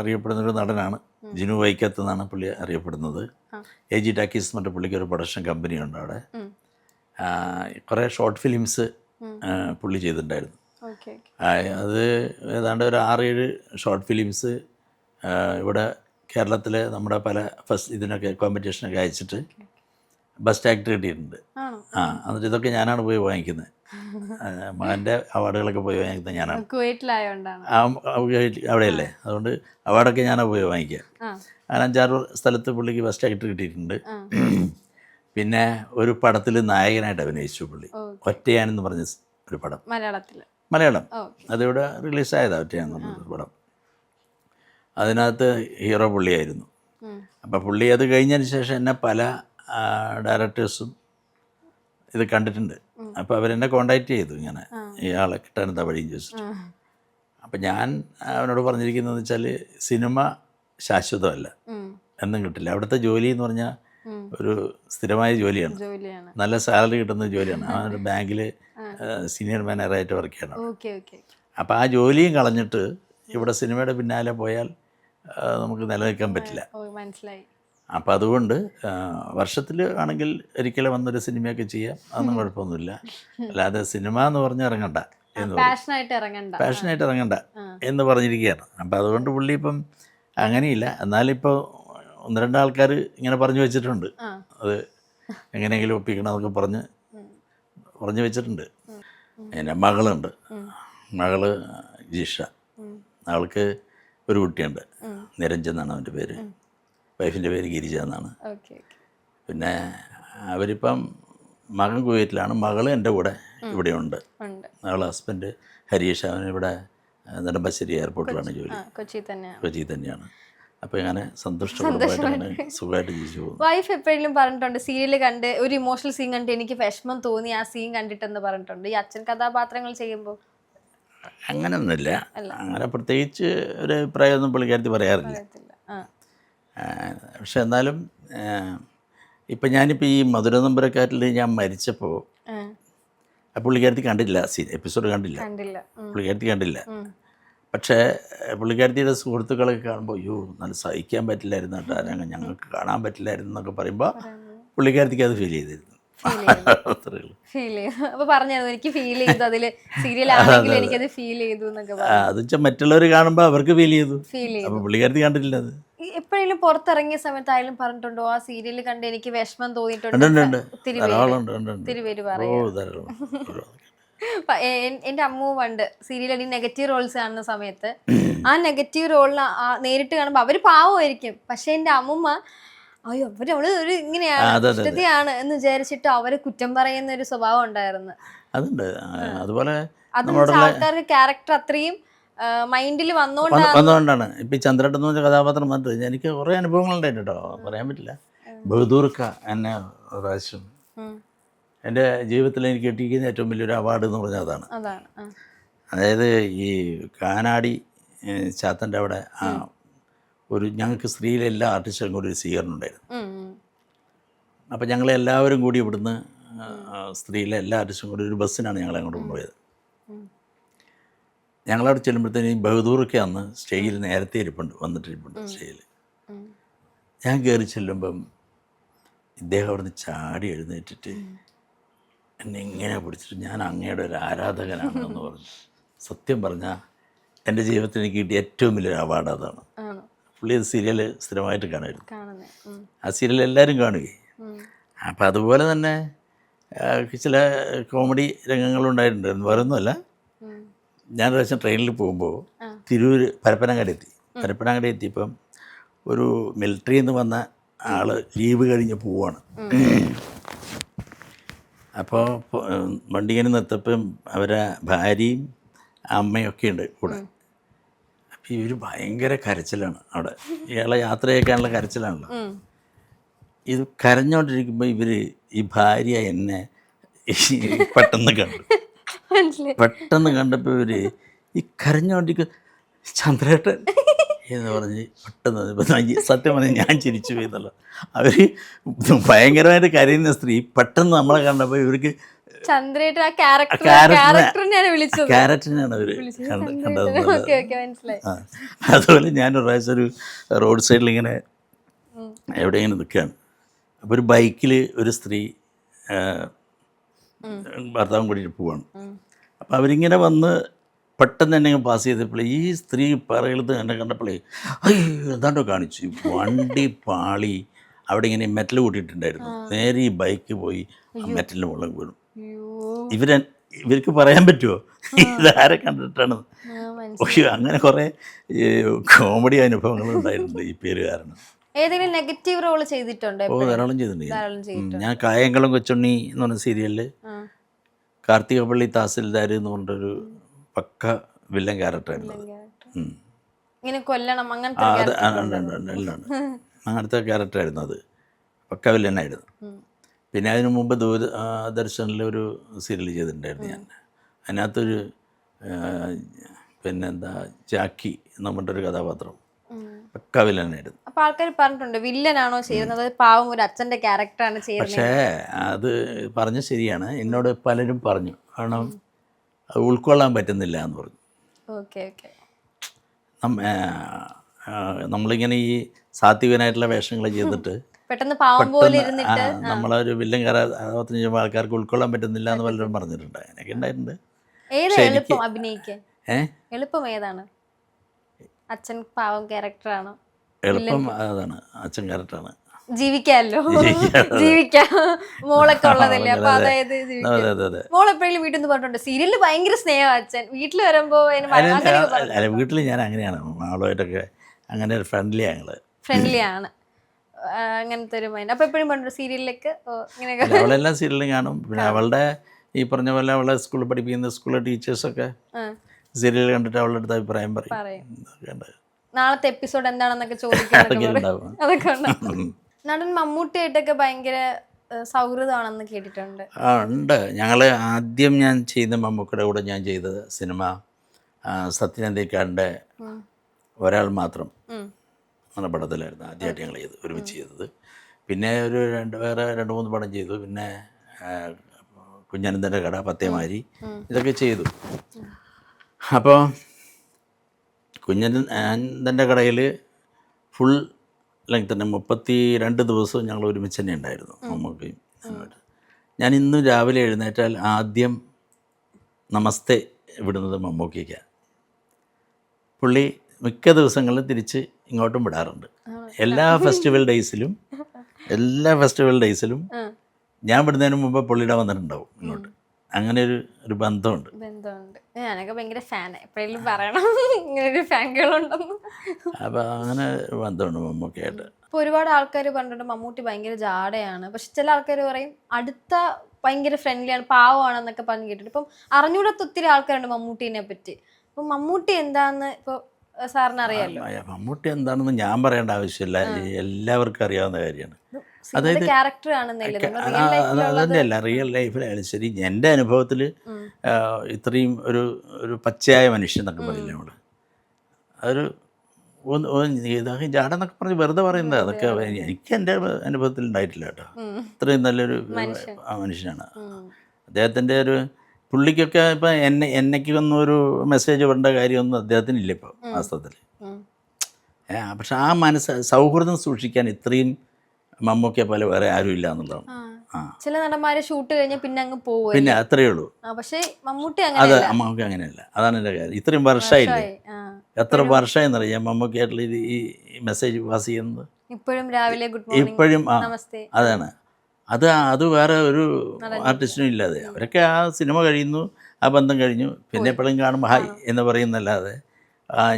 അറിയപ്പെടുന്നൊരു നടനാണ്. ജിനു വൈക്കത്ത് എന്നാണ് പുള്ളി അറിയപ്പെടുന്നത്. AG ടാക്കീസ് എന്നിട്ട് പുള്ളിക്ക് ഒരു പ്രൊഡക്ഷൻ കമ്പനിയുണ്ട് അവിടെ. കുറേ ഷോർട്ട് ഫിലിംസ് പുള്ളി ചെയ്തിട്ടുണ്ടായിരുന്നു. അത് ഏതാണ്ട് ഒരു 6-7 ഷോർട്ട് ഫിലിംസ് ഇവിടെ കേരളത്തിൽ നമ്മുടെ പല ഇതിനൊക്കെ കോമ്പറ്റീഷനൊക്കെ അയച്ചിട്ട് ബെസ്റ്റ് ആക്ടർ കിട്ടിയിട്ടുണ്ട്. എന്നിട്ട് ഇതൊക്കെ ഞാനാണ് പോയി വാങ്ങിക്കുന്നത്. മകൻ്റെ അവാർഡുകളൊക്കെ പോയി വാങ്ങിക്കുന്നത് ഞാനാണ്. അവിടെയല്ലേ, അതുകൊണ്ട് അവാർഡൊക്കെ ഞാനാണ് പോയി വാങ്ങിക്കുക. അങ്ങനെ 5-6 സ്ഥലത്ത് പുള്ളിക്ക് ബെസ്റ്റ് ആക്ടർ കിട്ടിയിട്ടുണ്ട്. പിന്നെ ഒരു പടത്തിൽ നായകനായിട്ട് അഭിനയിച്ചു പുള്ളി, ഒറ്റയാനെന്ന് പറഞ്ഞ ഒരു പടം, മലയാളം. അതിവിടെ റിലീസായതാണ് ഒറ്റയാനെന്ന് പറഞ്ഞൊരു പടം. അതിനകത്ത് ഹീറോ പുള്ളിയായിരുന്നു. അപ്പോൾ പുള്ളി അത് കഴിഞ്ഞതിന് ശേഷം എന്നെ പല ഡയറക്ടേഴ്സും ഇത് കണ്ടിട്ടുണ്ട്. അപ്പോൾ അവരെന്നെ കോണ്ടാക്ട് ചെയ്തു, ഇങ്ങനെ ഇയാളെ കിട്ടാൻ എന്താ വഴിയും ചോദിച്ചിട്ട്. അപ്പം ഞാൻ അവനോട് പറഞ്ഞിരിക്കുന്നതെന്ന് വെച്ചാൽ സിനിമ ശാശ്വതമല്ല, എന്നും കിട്ടില്ല. അവിടുത്തെ ജോലി എന്ന് പറഞ്ഞാൽ ഒരു സ്ഥിരമായ ജോലിയാണ്, നല്ല സാലറി കിട്ടുന്ന ജോലിയാണ്. അവനൊരു ബാങ്കിൽ സീനിയർ മാനേജറായിട്ട് വർക്ക് ചെയ്യണം. അപ്പോൾ ആ ജോലിയും കളഞ്ഞിട്ട് ഇവിടെ സിനിമയുടെ പിന്നാലെ പോയാൽ നമുക്ക് നിലനിൽക്കാൻ പറ്റില്ല. അപ്പോൾ അതുകൊണ്ട് വർഷത്തിൽ ആണെങ്കിൽ ഒരിക്കലും വന്നൊരു സിനിമയൊക്കെ ചെയ്യാം, അതൊന്നും കുഴപ്പമൊന്നുമില്ല. അല്ലാതെ സിനിമ എന്ന് പറഞ്ഞ് ഇറങ്ങണ്ട എന്ന് പാഷനായിട്ട് ഇറങ്ങണ്ട എന്ന് പറഞ്ഞിരിക്കുകയാണ്. അപ്പം അതുകൊണ്ട് പുള്ളി ഇപ്പം അങ്ങനെയില്ല. എന്നാലിപ്പോൾ 1-2 ആൾക്കാർ ഇങ്ങനെ പറഞ്ഞു വെച്ചിട്ടുണ്ട്, അത് എങ്ങനെയെങ്കിലും ഒപ്പിക്കണമെന്നൊക്കെ പറഞ്ഞു വെച്ചിട്ടുണ്ട്. എൻ്റെ മകളുണ്ട്, മകള് ജിഷ. അവൾക്ക് ഒരു കുട്ടിയുണ്ട്, നിരഞ്ജൻ എന്നാണ് അവൻ്റെ പേര്. വൈഫിൻ്റെ പേര് ഗിരിജ എന്നാണ്. പിന്നെ അവരിപ്പം മകൻ കുവൈറ്റിലാണ്, മകൾ എൻ്റെ കൂടെ ഇവിടെയുണ്ട്. അവളെ ഹസ്ബൻഡ് ഹരീഷ്, അവൻ ഇവിടെ നെടുമ്പാശ്ശേരി എയർപോർട്ടിലാണ് ജോലി, കൊച്ചി തന്നെയാണ്. അപ്പോൾ ഇങ്ങനെ സന്തുഷ്ടമായിട്ടാണ് സുഖമായിട്ട് ജീവിച്ചു പോകുന്നത്. വൈഫ് എപ്പോഴെങ്കിലും പറഞ്ഞിട്ടുണ്ട് സീരിയൽ കണ്ട് ഒരു ഇമോഷണൽ സീൻ കണ്ട് എനിക്ക് വിഷമം തോന്നി ആ സീൻ കണ്ടിട്ടെന്ന് പറഞ്ഞിട്ടുണ്ട് ഈ അച്ഛൻ കഥാപാത്രങ്ങൾ ചെയ്യുമ്പോൾ? അങ്ങനെയൊന്നുമില്ല, അങ്ങനെ പ്രത്യേകിച്ച് ഒരു അഭിപ്രായമൊന്നും പുള്ളിക്കാരത്തി പറയാറില്ല. പക്ഷെ എന്നാലും ഇപ്പം ഞാനിപ്പോൾ ഈ മധുര നമ്പരക്കാരിൽ ഞാൻ മരിച്ചപ്പോൾ പുള്ളിക്കാരത്തി കണ്ടില്ല, എപ്പിസോഡ് കണ്ടില്ല, പുള്ളിക്കാരത്തി കണ്ടില്ല. പക്ഷേ പുള്ളിക്കാരത്തിയുടെ സുഹൃത്തുക്കളൊക്കെ കാണുമ്പോൾ അയ്യോ നല്ല സഹിക്കാൻ പറ്റില്ലായിരുന്നു കേട്ടോ, ഞങ്ങൾക്ക് കാണാൻ പറ്റില്ലായിരുന്നു എന്നൊക്കെ പറയുമ്പോൾ പുള്ളിക്കാരത്തിക്ക് അത് ഫീൽ ചെയ്തിരുന്നു. അത് വെച്ചാൽ മറ്റുള്ളവർ കാണുമ്പോൾ അവർക്ക് ഫീൽ ചെയ്തു, അപ്പോൾ പുള്ളിക്കാരത്തി കണ്ടില്ല. അത് എപ്പോഴെങ്കിലും പുറത്തിറങ്ങിയ സമയത്തായാലും പറഞ്ഞിട്ടുണ്ടോ ആ സീരിയൽ കണ്ട് എനിക്ക് വിഷമം തോന്നിയിട്ടുണ്ട്? എന്റെ അമ്മു പണ്ട് സീരിയലിൽ നെഗറ്റീവ് റോൾസ് കാണുന്ന സമയത്ത് ആ നെഗറ്റീവ് റോളിന് നേരിട്ട് കാണുമ്പോൾ അവര് പാവമായിരിക്കും, പക്ഷെ എന്റെ അമ്മുമ്മ അയ്യോ അവര് ഒരു ഇങ്ങനെയാണ് എന്ന് വിചാരിച്ചിട്ട് അവരെ കുറ്റം പറയുന്ന ഒരു സ്വഭാവം ഉണ്ടായിരുന്നു. അതുണ്ട്. അതുപോലെ ആൾക്കാരുടെ ക്യാരക്ടർ അത്രയും മൈൻഡിൽ വന്നുകൊണ്ടാണ് ഇപ്പം ഈ ചന്ദ്രേട്ടൻ എന്ന് പറഞ്ഞ കഥാപാത്രം വന്നിട്ട് എനിക്ക് കുറേ അനുഭവങ്ങളുണ്ടായിട്ട് കേട്ടോ, പറയാൻ പറ്റില്ല. ബഹദൂർക്ക എന്നെ പ്രാവശ്യം എൻ്റെ ജീവിതത്തിൽ എനിക്ക് കിട്ടിയിരിക്കുന്ന ഏറ്റവും വലിയൊരു അവാർഡ് എന്ന് പറഞ്ഞാൽ അതാണ്. അതായത് ഈ കാനാടി ചാത്തൻ്റെ അവിടെ ഒരു ഞങ്ങൾക്ക് സ്ത്രീയിലെ എല്ലാ ആർട്ടിസ്റ്റുകളും കൂടി ഒരു സ്വീകരണം ഉണ്ടായിരുന്നു. അപ്പം ഞങ്ങളെല്ലാവരും കൂടി ഇവിടുന്ന് സ്ത്രീയിലെ എല്ലാ ആർട്ടിസ്റ്റും കൂടി ഒരു ബസ്സിനാണ് ഞങ്ങളെ അങ്ങോട്ട് കൊണ്ടുപോയത്. ഞങ്ങളവിടെ ചെല്ലുമ്പോഴത്തേന് ബഹദൂറൊക്കെ അന്ന് സ്റ്റേജിൽ നേരത്തെ വന്നിട്ടിരിപ്പുണ്ട് സ്റ്റേജിൽ. ഞാൻ കയറി ചെല്ലുമ്പം ഇദ്ദേഹം അവിടുന്ന് ചാടി എഴുന്നേറ്റിട്ട് എന്നെ ഇങ്ങനെ പിടിച്ചിട്ട് ഞാൻ അങ്ങയുടെ ഒരു ആരാധകനാണെന്ന് പറഞ്ഞു. സത്യം പറഞ്ഞാൽ എൻ്റെ ജീവിതത്തിൽ എനിക്ക് കിട്ടിയ ഏറ്റവും വലിയൊരു അവാർഡ് അതാണ്. പുള്ളി അത് സീരിയൽ സ്ഥിരമായിട്ട് കാണുമായിരുന്നു. ആ സീരിയൽ എല്ലാവരും കാണുകയും. അപ്പം അതുപോലെ തന്നെ ചില കോമഡി രംഗങ്ങളുണ്ടായിട്ടുണ്ട്. വേറൊന്നുമല്ല, ഞാനൊരു പ്രാവശ്യം ട്രെയിനിൽ പോകുമ്പോൾ തിരൂർ പരപ്പനങ്ങാടി എത്തിയപ്പം ഒരു മിലിറ്ററിയിൽ നിന്ന് വന്ന ആൾ ലീവ് കഴിഞ്ഞ് പോവാണ്. അപ്പോൾ വണ്ടി ഇങ്ങനെ നിർത്തപ്പം അവരെ ഭാര്യയും അമ്മയൊക്കെ ഉണ്ട് കൂടെ. അപ്പോൾ ഇവർ ഭയങ്കര കരച്ചിലാണ് അവിടെ. ഇയാളെ യാത്രയേക്കാനുള്ള കരച്ചിലാണല്ലോ. ഇത് കരഞ്ഞുകൊണ്ടിരിക്കുമ്പോൾ ഈ ഭാര്യ എന്നെ പെട്ടെന്ന് കണ്ടപ്പോൾ ഈ കരഞ്ഞുകൊണ്ടിരിക്കും ചന്ദ്രേട്ടൻ എന്ന് പറഞ്ഞ് പെട്ടെന്ന് സത്യം പറഞ്ഞ് ഞാൻ ചിരിച്ചു പോയി എന്നല്ല. അവർ ഭയങ്കരമായിട്ട് കരയുന്ന സ്ത്രീ പെട്ടെന്ന് നമ്മളെ കണ്ടപ്പോൾ ഇവർക്ക് ക്യാരക്ടറിനാണ് അവർ കണ്ടത്. അതുപോലെ ഞാനൊരു പ്രാവശ്യം ഒരു റോഡ് സൈഡിൽ ഇങ്ങനെ എവിടെയെങ്കിലും നിൽക്കുകയാണ്. അപ്പോൾ ഒരു ബൈക്കിൽ ഒരു സ്ത്രീ ഭർത്താവും കൂടിയിട്ട് പോവാണ്. അപ്പോൾ അവരിങ്ങനെ വന്ന് പെട്ടെന്ന് എന്നെ പാസ് ചെയ്തപ്പോൾ ഈ സ്ത്രീ പറയുന്നത് എന്നെ കണ്ടപ്പോഴേ അയ്യോ എന്താണ്ടോ കാണിച്ചു. വണ്ടി പാളി അവിടെ ഇങ്ങനെ മെറ്റൽ കൂട്ടിയിട്ടുണ്ടായിരുന്നു. നേരെ ഈ ബൈക്ക് പോയി മെറ്റലിന് മുകളിൽ വീണു. ഇവർക്ക് പറയാൻ പറ്റുമോ ഇതാരെ കണ്ടിട്ടാണ്? പക്ഷേ അങ്ങനെ കുറേ കോമഡി അനുഭവങ്ങൾ ഉണ്ടായിട്ടുണ്ട് ഈ പേര് കാരണം. ഏതെങ്കിലും നെഗറ്റീവ് റോൾ ചെയ്തിട്ടുണ്ടോ? ധാരാളം ചെയ്തിട്ടുണ്ട്. ഞാൻ കായംകുളം കൊച്ചുണ്ണി എന്ന് പറഞ്ഞ സീരിയലിൽ കാർത്തികപ്പള്ളി തഹസിൽദാർ എന്ന് പറഞ്ഞൊരു പക്ക വില്ലൻ ക്യാരക്ടറായിരുന്നു. അങ്ങനത്തെ ക്യാരക്ടറായിരുന്നു അത്. പക്ക വില്ലനായിരുന്നു. പിന്നെ അതിനു മുമ്പ് ദൂരദർശനിലൊരു സീരിയൽ ചെയ്തിട്ടുണ്ടായിരുന്നു ഞാൻ. അതിനകത്തൊരു പിന്നെന്താ ജാക്കി നമ്മുടെ ഒരു കഥാപാത്രം പക്ക വില്ലനായിരുന്നു. അപ്പോൾ ആൾക്കാർ പറഞ്ഞിട്ടുണ്ട് വില്ലനാണോ ചെയ്യുന്നത്, പാവം ഒരു അച്ഛൻ്റെ ക്യാരക്ടറാണ് ചെയ്യുന്നത്. പക്ഷേ അത് പറഞ്ഞ ശരിയാണ്. എന്നോട് പലരും പറഞ്ഞു, കാരണം അത് ഉൾക്കൊള്ളാൻ പറ്റുന്നില്ല എന്ന് പറഞ്ഞു. നമ്മളിങ്ങനെ ഈ സാത്വികനായിട്ടുള്ള വേഷങ്ങൾ ചെയ്തിട്ട് പെട്ടെന്ന് നമ്മളൊരു വില്ലൻ കഥാപാത്രം ചെയ്യുമ്പോൾ ആൾക്കാർക്ക് ഉൾക്കൊള്ളാൻ പറ്റുന്നില്ല എന്ന് പലരും പറഞ്ഞിട്ടുണ്ട്. അങ്ങനെയൊക്കെ ഉണ്ടായിട്ടുണ്ട്. എളുപ്പം ഏതാണ്? അച്ഛൻ പാവം ക്യാരക്ടറാണോ? എളുപ്പം അതാണ്, അച്ഛൻ ക്യാരക്ടറാണ്. ജീവിക്കാമല്ലോ, ജീവിക്കാം. മോളൊക്കെ ഉള്ളതല്ലേ, അപ്പൊ അതായത് മോളെപ്പോഴും വീട്ടിൽ നിന്ന് പറഞ്ഞിട്ടുണ്ട് സീരിയലിൽ ഭയങ്കര സ്നേഹം അച്ഛൻ, വീട്ടിൽ വരുമ്പോ വീട്ടിൽ ഞാൻ അങ്ങനെയാണ് ആളുമായിട്ടൊക്കെ അങ്ങനെ ഫ്രണ്ട്ലി ആണ്, അങ്ങനത്തെ ഒരു മൈൻഡ്. അപ്പൊ എപ്പോഴും പറഞ്ഞു സീരിയലിലേക്ക് അവളെല്ലാം സീരിയലും കാണും. പിന്നെ അവളുടെ ഈ പറഞ്ഞ പോലെ അവളെ സ്കൂളിൽ പഠിപ്പിക്കുന്ന സ്കൂളിലെ ടീച്ചേഴ്സൊക്കെ സീരിയൽ കണ്ടിട്ട് അവളുടെ അടുത്ത് അഭിപ്രായം പറയും. നാളത്തെ എപ്പിസോഡ് എന്താണെന്നൊക്കെ ചോദിക്കും. അതൊക്കെ നടൻ മമ്മൂട്ടിയായിട്ടൊക്കെ ഭയങ്കര സൗഹൃദമാണെന്ന് കേട്ടിട്ടുണ്ട്. ഉണ്ട്. ഞങ്ങൾ ആദ്യം ഞാൻ ചെയ്യുന്ന മമ്മൂക്കയുടെ കൂടെ ഞാൻ ചെയ്തത് സിനിമ സത്യനന്ദിക്കാടിൻ്റെ ഒരാൾ മാത്രം എന്ന പടത്തിലായിരുന്നു ആദ്യമായിട്ട് ഞങ്ങൾ ഒരുമിച്ച് ചെയ്തത്. പിന്നെ വേറെ രണ്ട് മൂന്ന് പടം ചെയ്തു. പിന്നെ കുഞ്ഞനന്തൻ്റെ കട, പത്തേമാരി, ഇതൊക്കെ ചെയ്തു. അപ്പോൾ കുഞ്ഞനന്തൻ്റെ കടയിൽ ഫുൾ ലെങ്ത് തന്നെ 32 ദിവസവും ഞങ്ങൾ ഒരുമിച്ച് തന്നെ ഉണ്ടായിരുന്നു മമ്മൂക്കയും. ഞാൻ ഇന്നും രാവിലെ എഴുന്നേറ്റാൽ ആദ്യം നമസ്തേ വിടുന്നത് മമ്മൂക്കയ്ക്കാണ്. പുള്ളി മിക്ക ദിവസങ്ങളിലും തിരിച്ച് ഇങ്ങോട്ടും വിടാറുണ്ട്. എല്ലാ ഫെസ്റ്റിവൽ ഡേയ്സിലും ഞാൻ വിടുന്നതിന് മുമ്പ് പുള്ളിയുടെ വന്നിട്ടുണ്ടാവും ഇങ്ങോട്ട്. അങ്ങനെ ഒരു ബന്ധമുണ്ട്. ഞാനൊക്കെ ഭയങ്കര ഫാൻ, എപ്പോഴും പറയണം ഇങ്ങനെ ഒരു ഫാൻകളുണ്ടെന്ന്. അപ്പം അങ്ങനെ ബന്ധമുണ്ട് മമ്മൂക്കയായിട്ട്. ഇപ്പോൾ ഒരുപാട് ആൾക്കാർ പറഞ്ഞിട്ടുണ്ട് മമ്മൂട്ടി ഭയങ്കര ജാടയാണ്, പക്ഷെ ചില ആൾക്കാർ പറയും അടുത്ത ഭയങ്കര ഫ്രണ്ട്ലിയാണ്, പാവമാണെന്നൊക്കെ പറഞ്ഞ് കേട്ടിട്ട്. ഇപ്പം അറിഞ്ഞൂടാത്ത ഒത്തിരി ആൾക്കാരുണ്ട് മമ്മൂട്ടീനെ പറ്റി. അപ്പം മമ്മൂട്ടി എന്താന്ന് ഇപ്പോൾ സാറിന് അറിയാമല്ലോ. മമ്മൂട്ടി എന്താണെന്ന് ഞാൻ പറയേണ്ട ആവശ്യമില്ല, എല്ലാവർക്കും അറിയാവുന്ന കാര്യമാണ്. അതായത് അതന്നെയല്ല, റിയൽ ലൈഫിലായാലും ശരി, എൻ്റെ അനുഭവത്തിൽ ഇത്രയും ഒരു പച്ചയായ മനുഷ്യൻ എന്നൊക്കെ പറയില്ല നമ്മൾ. അതൊരു ഇതൊക്കെ ജാടെന്നൊക്കെ പറഞ്ഞ് വെറുതെ പറയുന്നത് അതൊക്കെ എനിക്ക് എൻ്റെ അനുഭവത്തിൽ ഉണ്ടായിട്ടില്ല കേട്ടോ. ഇത്രയും നല്ലൊരു മനുഷ്യനാണ് അദ്ദേഹത്തിൻ്റെ ഒരു പുള്ളിക്കൊക്കെ ഇപ്പം എന്നേക്ക് ഒന്നൊരു മെസ്സേജ് വിടേണ്ട കാര്യമൊന്നും അദ്ദേഹത്തിനില്ല ഇപ്പോൾ വാസ്തവത്തിൽ. പക്ഷെ ആ സൗഹൃദം സൂക്ഷിക്കാൻ ഇത്രയും മമ്മൂക്കയെ പോലെ വേറെ ആരും ഇല്ല എന്നുള്ളതാണ്. ചില നടന്മാരെ ഷൂട്ട് കഴിഞ്ഞാൽ പിന്നെ അങ്ങ് പോകും, പിന്നെ അത്രയേ ഉള്ളൂ. പക്ഷേ മമ്മൂട്ടി അത് മമ്മൂക്ക അങ്ങനെയല്ല. അതാണ് എൻ്റെ കാര്യം. ഇത്രയും വർഷമായില്ലേ, എത്ര വർഷമായെന്നറിയാം മമ്മൂക്കയായിട്ടുള്ള ഈ മെസ്സേജ് പാസ് ചെയ്യുന്നത്. ഇപ്പോഴും രാവിലെ ഗുഡ് മോർണിംഗ്, ഇപ്പോഴും നമസ്തേ. അതാണ് അത് വേറെ ഒരു ആർട്ടിസ്റ്റിനും ഇല്ലാതെ. അവരൊക്കെ ആ സിനിമ കഴിയുന്നു, ആ ബന്ധം കഴിഞ്ഞു, പിന്നെ എപ്പോഴും കാണുമ്പോൾ ഹായ് എന്ന് പറയുന്നല്ലാതെ.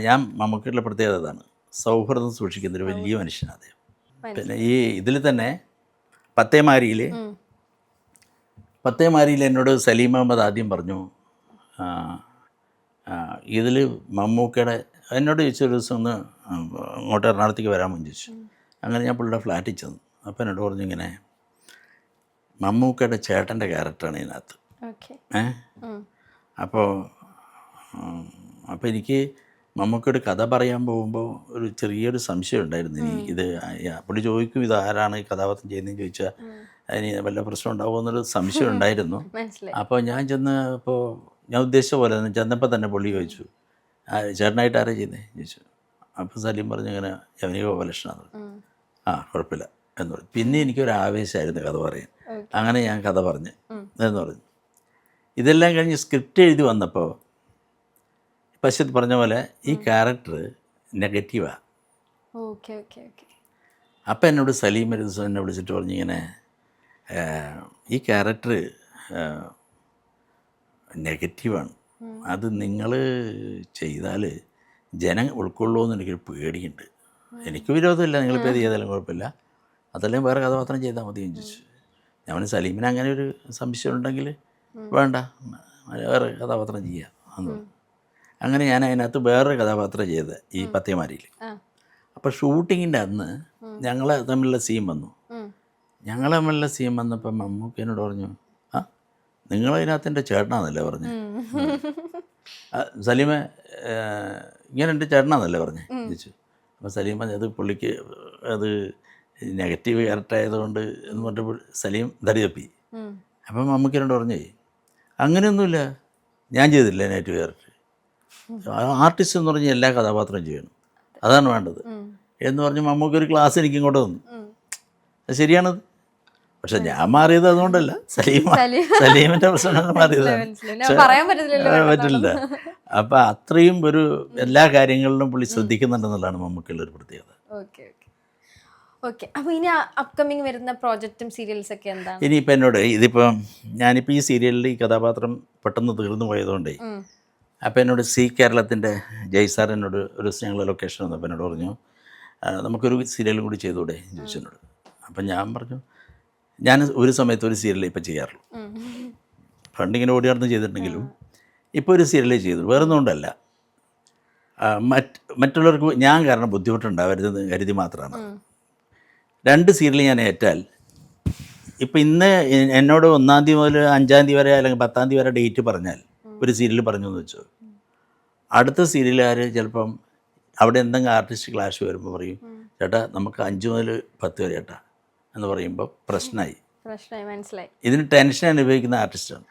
ഞാൻ മമ്മൂക്കയുടെ പ്രത്യേകത അതാണ്, സൗഹൃദം സൂക്ഷിക്കുന്നൊരു വലിയ മനുഷ്യനാണ് അദ്ദേഹം. പിന്നെ ഈ ഇതിൽ തന്നെ പത്തേമാരിയിൽ എന്നോട് സലീം അഹമ്മദ് ആദ്യം പറഞ്ഞു, ഇതിൽ മമ്മൂക്കയുടെ എന്നോട് ചോദിച്ചൊരു ദിവസം ഒന്ന് അങ്ങോട്ട് എറണാകുളത്തേക്ക് വരാമെന്ന് ചോദിച്ചു. അങ്ങനെ ഞാൻ പുള്ളിയുടെ ഫ്ലാറ്റിൽ ചെന്നു. അപ്പോൾ എന്നോട് പറഞ്ഞു ഇങ്ങനെ മമ്മൂക്കയുടെ ചേട്ടൻ്റെ ക്യാരക്ടറാണ് ഇതിനകത്ത്. അപ്പോൾ എനിക്ക് മമ്മൂക്കയുടെ കഥ പറയാൻ പോകുമ്പോൾ ഒരു ചെറിയൊരു സംശയം ഉണ്ടായിരുന്നു. ഇനി ഇത് പുള്ളി ചോദിക്കും ഇത് ആരാണ് ഈ കഥാപാത്രം ചെയ്യുന്നതെന്ന് ചോദിച്ചാൽ അതിന് വല്ല പ്രശ്നം ഉണ്ടാവുമോ എന്നൊരു സംശയം ഉണ്ടായിരുന്നു. അപ്പോൾ ഞാൻ ഞാൻ ഉദ്ദേശിച്ച പോലെ ചെന്നപ്പോൾ തന്നെ പുള്ളി ചോദിച്ചു ചേട്ടനായിട്ട് ആരാ ചെയ്യുന്നത് ചോദിച്ചു. അപ്പോൾ സലീം പറഞ്ഞു ഇങ്ങനെ യവനിക ഗോപാലകൃഷ്ണനാണ്. കുഴപ്പമില്ല എന്ന് പറഞ്ഞു. പിന്നെ എനിക്കൊരു ആവേശമായിരുന്നു കഥ പറയാൻ. അങ്ങനെ ഞാൻ കഥ പറഞ്ഞു എന്ന് പറഞ്ഞു. ഇതെല്ലാം കഴിഞ്ഞ് സ്ക്രിപ്റ്റ് എഴുതി വന്നപ്പോൾ പശ്ചാത്ത് പറഞ്ഞ പോലെ ഈ ക്യാരക്ടർ നെഗറ്റീവാണ്. അപ്പം എന്നോട് സലീം ഒരു ദിവസം എന്നെ വിളിച്ചിട്ട് പറഞ്ഞു ഇങ്ങനെ ഈ ക്യാരക്ടർ നെഗറ്റീവാണ്, അത് നിങ്ങൾ ചെയ്താൽ ജനം ഉൾക്കൊള്ളുമോ എന്ന് എനിക്കൊരു പേടിയുണ്ട്. എനിക്ക് വിരോധമില്ല, നിങ്ങളിപ്പോൾ ഇത് ചെയ്താലും കുഴപ്പമില്ല, അതല്ലെങ്കിൽ വേറെ കഥാപാത്രം ചെയ്താൽ മതി എന്ന് ചോദിച്ചു. ഞാൻ സലീമിന് അങ്ങനെ ഒരു സംശയം ഉണ്ടെങ്കിൽ വേണ്ട, വേറെ കഥാപാത്രം ചെയ്യാം എന്ന്. അങ്ങനെ ഞാൻ അതിനകത്ത് വേറൊരു കഥാപാത്രം ചെയ്തത് ഈ പത്തേമാരിയിൽ. അപ്പോൾ ഷൂട്ടിങ്ങിൻ്റെ അന്ന് ഞങ്ങൾ തമ്മിലുള്ള സീൻ വന്നു. വന്നപ്പോൾ മമ്മൂക്ക എന്നോട് പറഞ്ഞു നിങ്ങളതിനകത്ത് എൻ്റെ ചേട്ടനാണെന്നല്ലേ പറഞ്ഞു. സലീമെ ഇങ്ങനെ എൻ്റെ ചേട്ടനാണെന്നല്ലേ പറഞ്ഞു ചോദിച്ചു. അപ്പോൾ സലീം പറഞ്ഞു അത് പുള്ളിക്ക് അത് നെഗറ്റീവ് ക്യാരക്ടറായതുകൊണ്ട് എന്ന് പറഞ്ഞപ്പോൾ സലീം തടിതപ്പി. അപ്പം മമ്മൂക്ക എന്നോട് പറഞ്ഞേ അങ്ങനെയൊന്നുമില്ല, ഞാൻ ചെയ്തില്ല നെഗറ്റീവ് ക്യാരക്ടർ. ആർട്ടിസ്റ്റ് എന്ന് പറഞ്ഞാൽ എല്ലാ കഥാപാത്രവും ചെയ്യണം, അതാണ് വേണ്ടത് എന്ന് പറഞ്ഞ് മമ്മൂക്ക ഒരു ക്ലാസ് എനിക്ക് ഇങ്ങോട്ട് തന്നു. അത് ശരിയാണത്. പക്ഷെ ഞാൻ മാറിയത് അതുകൊണ്ടല്ല, സലീമിൻ്റെ പ്രശ്നമാണ് മാറിയത്, പറ്റില്ല. അപ്പം അത്രയും ഒരു എല്ലാ കാര്യങ്ങളിലും പുള്ളി ശ്രദ്ധിക്കുന്നുണ്ടെന്നുള്ളതാണ് മമ്മൂക്കയുള്ള ഒരു പ്രത്യേകത. അപ്പോൾ ഇനി അപ്കമിങ് വരുന്ന പ്രോജക്റ്റും സീരിയൽസ് ഒക്കെ എന്താണ്? ഇനിയിപ്പോൾ എന്നോട് ഇതിപ്പം ഞാനിപ്പോൾ ഈ സീരിയലിൽ ഈ കഥാപാത്രം പെട്ടെന്ന് തീർന്നു പോയതുകൊണ്ടേ അപ്പോൾ എന്നോട് സി കേരളത്തിൻ്റെ ജയ്സാർ എന്നോട് ഒരു ദിവസം ഞങ്ങൾ ലൊക്കേഷൻ വന്നപ്പോൾ എന്നോട് പറഞ്ഞു നമുക്കൊരു സീരിയലും കൂടി ചെയ്തുകൂടെ ചോദിച്ചു എന്നോട്. അപ്പം ഞാൻ പറഞ്ഞു ഞാൻ ഒരു സമയത്ത് ഒരു സീരിയലേ ഇപ്പോൾ ചെയ്യാറുള്ളൂ. പണ്ടിങ്ങനെ ഓടി നടന്ന് ചെയ്തിട്ടുണ്ടെങ്കിലും ഇപ്പോൾ ഒരു സീരിയലേ ചെയ്തു, വേറൊന്നും കൊണ്ടല്ല, മറ്റുള്ളവർക്ക് ഞാൻ കാരണം ബുദ്ധിമുട്ടുണ്ടാവരുതെന്ന് കരുതി മാത്രമാണ്. 2 സീരിയൽ ഞാൻ ഏറ്റാൽ ഇപ്പം ഇന്ന് എന്നോട് 1-ാം തീയതി മുതൽ 5-ാം തീയതി വരെ അല്ലെങ്കിൽ 10-ാം തീയതി വരെ ഡേറ്റ് പറഞ്ഞാൽ ഒരു സീരിയൽ പറഞ്ഞു എന്ന് വെച്ചോ, അടുത്ത സീരിയലുകാർ ചിലപ്പം അവിടെ എന്തെങ്കിലും ആർട്ടിസ്റ്റ് ക്ലാഷ് വരുമ്പോൾ പറയും ചേട്ടാ നമുക്ക് 5 മുതൽ 10 വരെ ചേട്ടാ എന്ന് പറയുമ്പോൾ പ്രശ്നമായി. മനസ്സിലായി. ഇതിന് ടെൻഷൻ അനുഭവിക്കുന്ന ആർട്ടിസ്റ്റാണ്.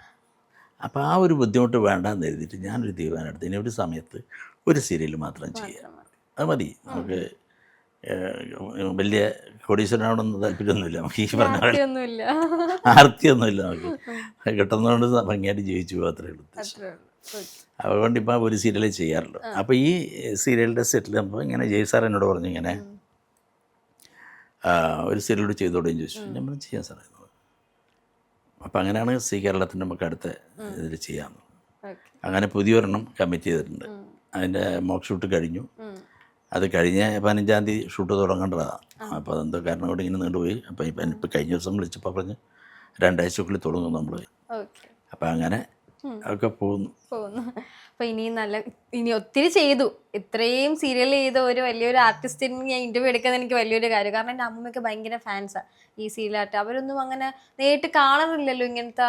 അപ്പോൾ ആ ഒരു ബുദ്ധിമുട്ട് വേണ്ടാന്ന് എഴുതിയിട്ട് ഞാനൊരു തീരുമാനം എടുത്തു, ഇനി ഒരു സമയത്ത് ഒരു സീരിയൽ മാത്രം ചെയ്യാം, അത് മതി. നമുക്ക് വലിയ കോടീശ്വരനോടൊന്നും താല്പര്യമൊന്നുമില്ല, നമുക്ക് ഈ പറഞ്ഞ ആർത്തിയൊന്നുമില്ല, നമുക്ക് കിട്ടുന്നതുകൊണ്ട് ഭംഗിയായിട്ട് ജീവിച്ചു പോകും, അത്രയേ ഉള്ളൂ. അതുകൊണ്ട് ഇപ്പം ഒരു സീരിയലേ ചെയ്യാറുള്ളൂ. അപ്പോൾ ഈ സീരിയലിൻ്റെ സെറ്റിൽ നമ്മൾ ഇങ്ങനെ ജയ്സാർ എന്നോട് പറഞ്ഞു ഇങ്ങനെ ഒരു സീരിയലോട് ചെയ്തോടെയും ചോദിച്ചു. ഞാൻ പറഞ്ഞു ചെയ്യാം സാറേ. അപ്പം അങ്ങനെയാണ് സി കേരളത്തിൻ്റെ നമുക്ക് അടുത്ത ഇതിൽ ചെയ്യാമെന്ന്. അങ്ങനെ പുതിയൊരെണ്ണം കമ്മിറ്റ് ചെയ്തിട്ടുണ്ട്. അതിൻ്റെ മോക്ക് ഷൂട്ട് കഴിഞ്ഞു. അത് കഴിഞ്ഞ 15-ാം തീയതി ഷൂട്ട് തുടങ്ങേണ്ടതാണ്. അപ്പോൾ അതെന്തോ കാരണം കൊണ്ട് ഇങ്ങനെ നീണ്ടുപോയി. അപ്പോൾ ഇപ്പം കഴിഞ്ഞ ദിവസം വിളിച്ചപ്പോൾ പറഞ്ഞ് 2 ആഴ്ചക്കുള്ളിൽ തുടങ്ങും നമ്മൾ. അപ്പം അങ്ങനെ ഒക്കെ പോകുന്നു. അപ്പോൾ ഇനി ഒത്തിരി ചെയ്തു, ഇത്രയും സീരിയൽ ചെയ്ത ഒരു വലിയൊരു ആർട്ടിസ്റ്റിന് ഞാൻ ഇൻ്റർവ്യൂ എടുക്കുന്നത് എനിക്ക് വലിയൊരു കാര്യം. കാരണം എൻ്റെ അമ്മയൊക്കെ ഭയങ്കര ഫാൻസാണ് ഈ സീരിയലായിട്ട്. അവരൊന്നും അങ്ങനെ നേരിട്ട് കാണാറില്ലല്ലോ, ഇങ്ങനത്തെ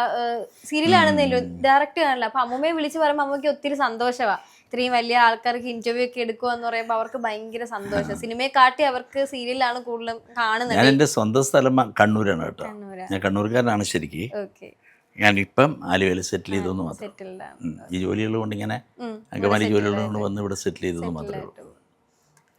സീരിയലാണെന്നല്ലോ, ഡയറക്റ്റ് കാണില്ല. അപ്പോൾ അമ്മമ്മയെ വിളിച്ച് പറയുമ്പോൾ അമ്മയ്ക്ക് ഒത്തിരി സന്തോഷമാണ്. ഇത്രയും വലിയ ആൾക്കാർക്ക് ഇന്റർവ്യൂ ഒക്കെ എടുക്കുക എന്ന് പറയുമ്പോൾ അവർക്ക് ഭയങ്കര സന്തോഷം. സിനിമയെ കാട്ടി അവർക്ക് സീരിയലാണ് കൂടുതലും കാണുന്നത്. ഞാൻ എൻ്റെ സ്വന്തം സ്ഥലം കണ്ണൂരാണ് കേട്ടോ. കണ്ണൂരാ. ഞാൻ കണ്ണൂർക്കാരനാണ് ശരിക്കും. ഓക്കെ, ഞാനിപ്പം ആലുവയിൽ സെറ്റിൽ ചെയ്തെന്ന് മാത്രം. സെറ്റിൽഡ് ആണ്. ഈ ജോലികൾ കൊണ്ട് ഇങ്ങനെ അങ്കമാലി ജോലികൾ കൊണ്ട് വന്ന് ഇവിടെ സെറ്റിൽ ചെയ്തെന്ന് മാത്രമേ ഉള്ളൂ.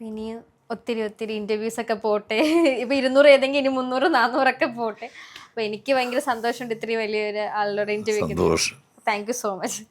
ഇനി ഒത്തിരി ഒത്തിരി ഇന്റർവ്യൂസ് ഒക്കെ പോട്ടെ. ഇപ്പൊ 200 ഏതെങ്കിലും ഇനി 300 400 ഒക്കെ പോട്ടെ. അപ്പൊ എനിക്ക് ഭയങ്കര സന്തോഷമുണ്ട് ഇത്രയും വലിയൊരു ആളുടെ ഇന്റർവ്യൂ. സന്തോഷം. Thank you so much.